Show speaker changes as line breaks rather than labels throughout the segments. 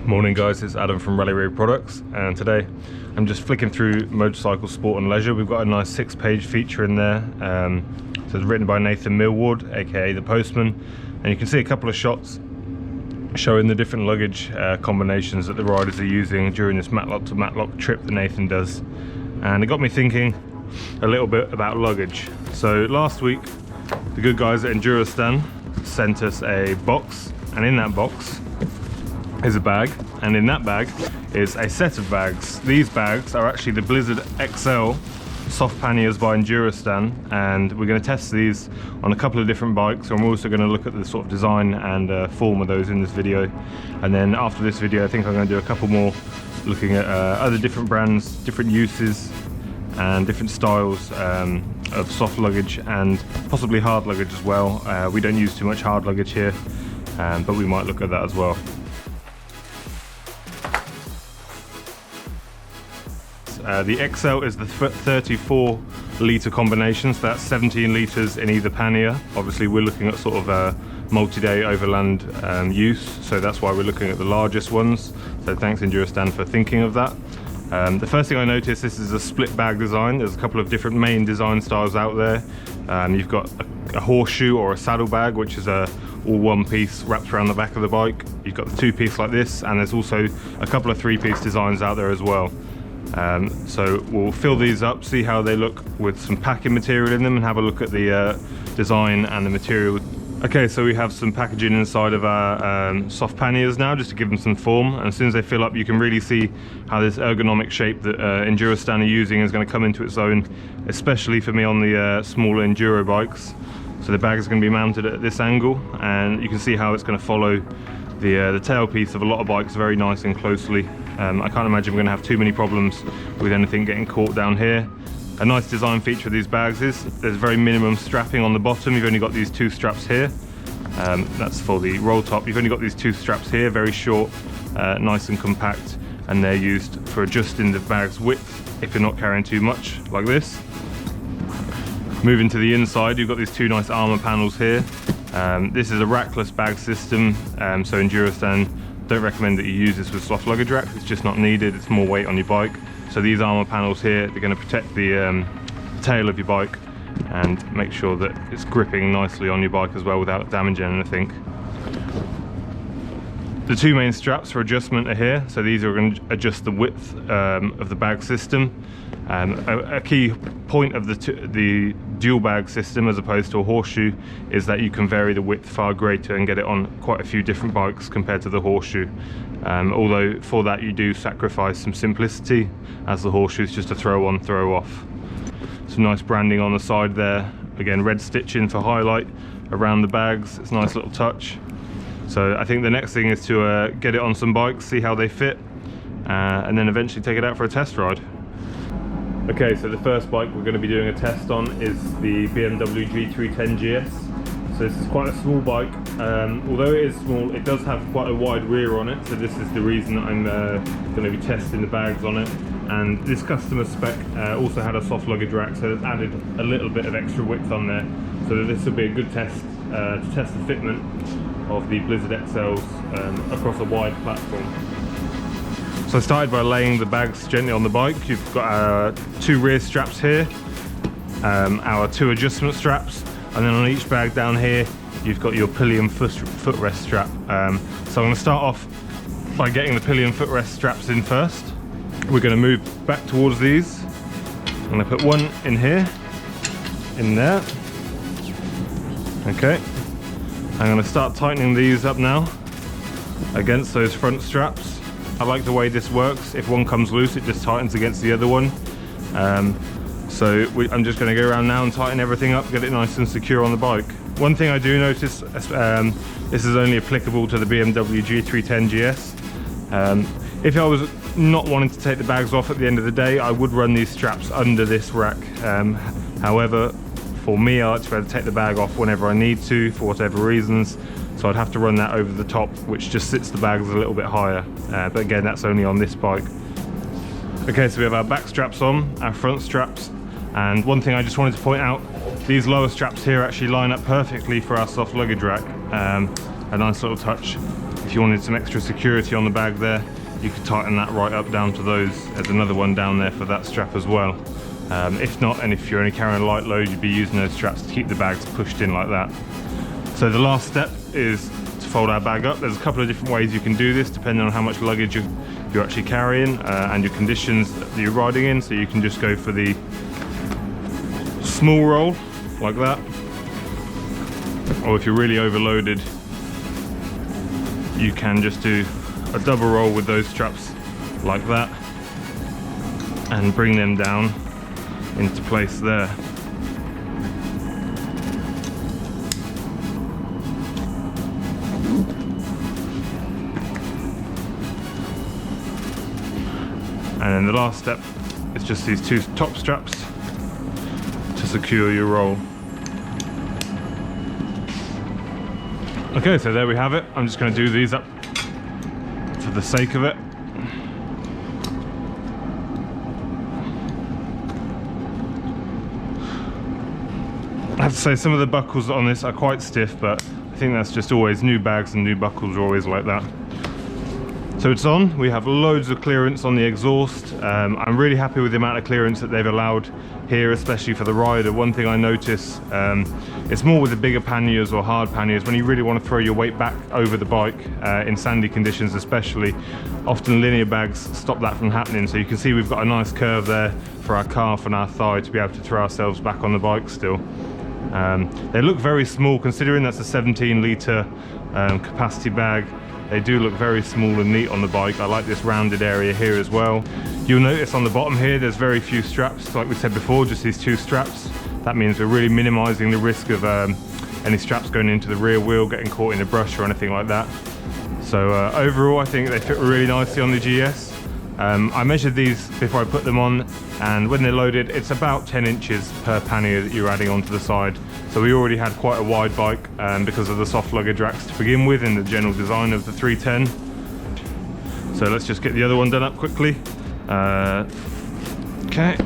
Morning guys, it's Adam from Rally Rig Products, and today I'm just flicking through Motorcycle Sport and Leisure. We've got a nice 6-page feature in there. So it's written by Nathan Millward, aka the Postman, and you can see a couple of shots showing the different luggage combinations that the riders are using during this matlock to matlock trip that Nathan does. And it got me thinking a little bit about luggage. So last week the good guys at Enduristan sent us a box, and in that box is a bag, and in that bag is a set of bags. These bags are actually the Blizzard XL soft panniers by Enduristan, and we're going to test these on a couple of different bikes, and we're also going to look at the sort of design and form of those in this video. And then after this video I think I'm going to do a couple more looking at other different brands, different uses and different styles of soft luggage and possibly hard luggage as well. We don't use too much hard luggage here, but we might look at that as well. The XL is the 34 litre combination, so that's 17 litres in either pannier. Obviously we're looking at sort of multi-day overland use, so that's why we're looking at the largest ones. So thanks Enduristan for thinking of that. The first thing I noticed, this is a split bag design. There's a couple of different main design styles out there. You've got a horseshoe or a saddle bag, which is all one piece wrapped around the back of the bike. You've got the 2-piece like this, and there's also a couple of 3-piece designs out there as well. So we'll fill these up, see how they look with some packing material in them, and have a look at the design and the material. Okay, so we have some packaging inside of our soft panniers now, just to give them some form, and as soon as they fill up you can really see how this ergonomic shape that Enduristan are using is going to come into its own, especially for me on the smaller enduro bikes. So the bag is going to be mounted at this angle, and you can see how it's going to follow the tailpiece of a lot of bikes very nice and closely. I can't imagine we're going to have too many problems with anything getting caught down here. A nice design feature of these bags is there's very minimum strapping on the bottom. You've only got these 2 straps here. That's for the roll top. You've only got these 2 straps here, very short, nice and compact, and they're used for adjusting the bag's width if you're not carrying too much, like this. Moving to the inside, you've got these 2 nice armour panels here. This is a rackless bag system, so Enduristan don't recommend that you use this with soft luggage racks. It's just not needed. It's more weight on your bike. So these armour panels here, they're going to protect the tail of your bike and make sure that it's gripping nicely on your bike as well without damaging anything. The 2 main straps for adjustment are here, so these are going to adjust the width of the bag system. A key point of the dual bag system as opposed to a horseshoe is that you can vary the width far greater and get it on quite a few different bikes compared to the horseshoe. Although for that you do sacrifice some simplicity, as the horseshoe is just a throw on, throw off. Some nice branding on the side there. Again, red stitching for highlight around the bags. It's a nice little touch. So I think the next thing is to get it on some bikes, see how they fit, and then eventually take it out for a test ride. Okay, so the first bike we're going to be doing a test on is the BMW G310 GS. So this is quite a small bike. Although it is small, it does have quite a wide rear on it, so this is the reason that I'm going to be testing the bags on it. And this customer spec also had a soft luggage rack, so it's added a little bit of extra width on there, so that this will be a good test to test the fitment of the Blizzard XLs across a wide platform. So I started by laying the bags gently on the bike. You've got our 2 rear straps here, our 2 adjustment straps, and then on each bag down here you've got your pillion footrest strap. So I'm going to start off by getting the pillion footrest straps in first. We're going to move back towards these. I'm going to put one in here, in there. Okay. I'm going to start tightening these up now against those front straps. I like the way this works. If one comes loose, it just tightens against the other one. I'm just going to go around now and tighten everything up, get it nice and secure on the bike. One thing I do notice, this is only applicable to the BMW G310 GS. If I was not wanting to take the bags off at the end of the day, I would run these straps under this rack. However, for me, I like to be able to take the bag off whenever I need to, for whatever reasons. So I'd have to run that over the top, which just sits the bags a little bit higher. But again, that's only on this bike. Okay, so we have our back straps on, our front straps, and one thing I just wanted to point out, these lower straps here actually line up perfectly for our soft luggage rack. A nice little touch. If you wanted some extra security on the bag there, you could tighten that right up down to those. There's another one down there for that strap as well. If not, and if you're only carrying a light load, you'd be using those straps to keep the bags pushed in like that. So the last step is to fold our bag up. There's a couple of different ways you can do this depending on how much luggage you're actually carrying and your conditions that you're riding in. So you can just go for the small roll like that, or if you're really overloaded, you can just do a double roll with those straps like that and bring them down into place there. And then the last step is just these two top straps to secure your roll. Okay, so there we have it. I'm just going to do these up for the sake of it. I have to say some of the buckles on this are quite stiff, but I think that's just always new bags, and new buckles are always like that. So it's on. We have loads of clearance on the exhaust. I'm really happy with the amount of clearance that they've allowed here, especially for the rider. One thing I notice, it's more with the bigger panniers or hard panniers, when you really want to throw your weight back over the bike, in sandy conditions especially, often linear bags stop that from happening. So you can see we've got a nice curve there for our calf and our thigh to be able to throw ourselves back on the bike still. They look very small considering that's a 17-litre capacity bag. They do look very small and neat on the bike. I like this rounded area here as well. You'll notice on the bottom here there's very few straps, like we said before, just these two straps. That means we're really minimizing the risk of any straps going into the rear wheel, getting caught in a brush or anything like that. So overall I think they fit really nicely on the GS. I measured these before I put them on, and when they're loaded it's about 10 inches per pannier that you're adding onto the side. So we already had quite a wide bike because of the soft luggage racks to begin with in the general design of the 310. So let's just get the other one done up quickly. Okay.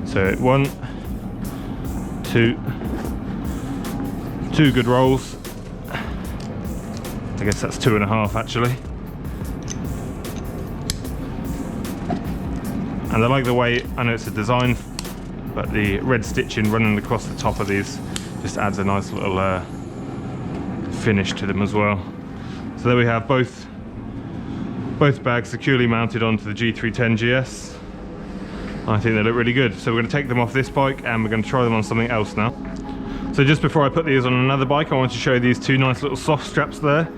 So 1, 2 good rolls. I guess that's 2.5 actually. And I like the way, I know it's a design, but the red stitching running across the top of these just adds a nice little finish to them as well. So there we have both bags securely mounted onto the G310 GS. I think they look really good. So we're going to take them off this bike and we're going to try them on something else now. So just before I put these on another bike, I want to show you these two nice little soft straps there.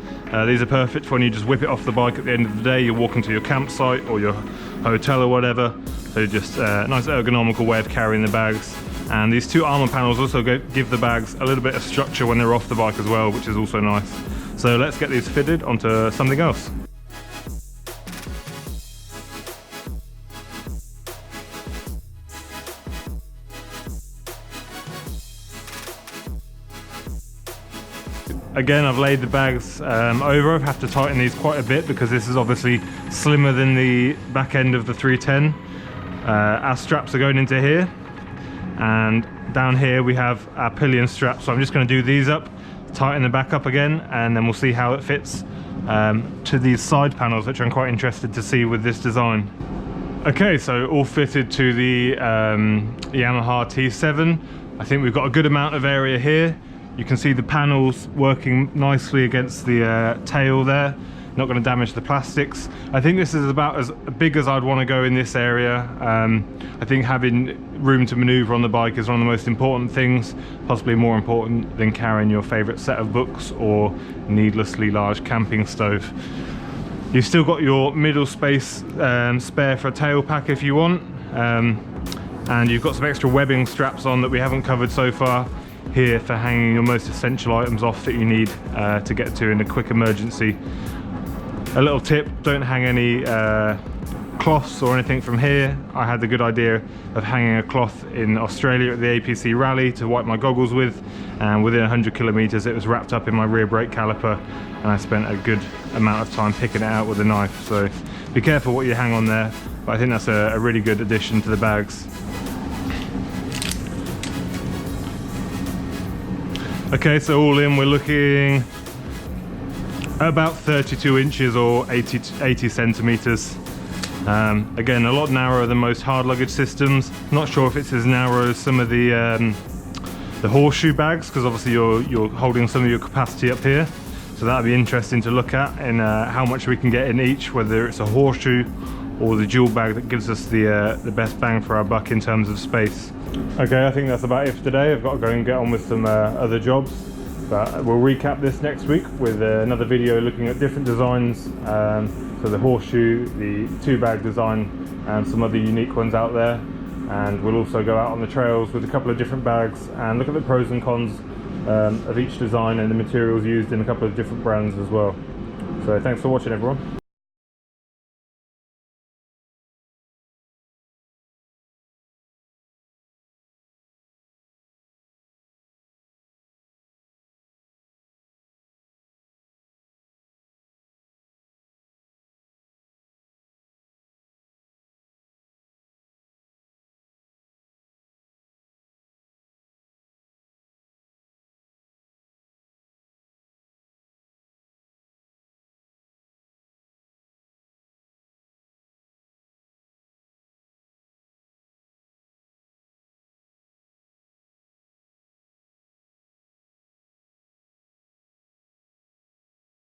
These are perfect for when you just whip it off the bike at the end of the day. You're walking to your campsite or your hotel or whatever. So just a nice ergonomical way of carrying the bags. And these two armor panels also give the bags a little bit of structure when they're off the bike as well, which is also nice. So let's get these fitted onto something else. Again, I've laid the bags over. I have to tighten these quite a bit because this is obviously slimmer than the back end of the 310. Our straps are going into here, and down here we have our pillion straps. So I'm just going to do these up, tighten the back up again, and then we'll see how it fits to these side panels, which I'm quite interested to see with this design. Okay, so all fitted to the Yamaha T7. I think we've got a good amount of area here. You can see the panels working nicely against the tail there, not going to damage the plastics. I think this is about as big as I'd want to go in this area. I think having room to maneuver on the bike is one of the most important things, possibly more important than carrying your favourite set of books or needlessly large camping stove. You've still got your middle space spare for a tail pack if you want, and you've got some extra webbing straps on that we haven't covered so far here for hanging your most essential items off that you need to get to in a quick emergency. A little tip, don't hang any cloths or anything from here. I had the good idea of hanging a cloth in Australia at the APC rally to wipe my goggles with, and within 100 kilometers it was wrapped up in my rear brake caliper, and I spent a good amount of time picking it out with a knife. So be careful what you hang on there, but I think that's a really good addition to the bags. Okay, so all in we're looking About 32 inches or 80 centimeters. Again, a lot narrower than most hard luggage systems. Not sure if it's as narrow as some of the horseshoe bags, because obviously you're holding some of your capacity up here. So that'd be interesting to look at, and how much we can get in each, whether it's a horseshoe or the dual bag that gives us the best bang for our buck in terms of space. Okay, I think that's about it for today. I've got to go and get on with some other jobs, but we'll recap this next week with another video looking at different designs. So the horseshoe, the two bag design, and some other unique ones out there. And we'll also go out on the trails with a couple of different bags and look at the pros and cons of each design and the materials used in a couple of different brands as well. So thanks for watching, everyone.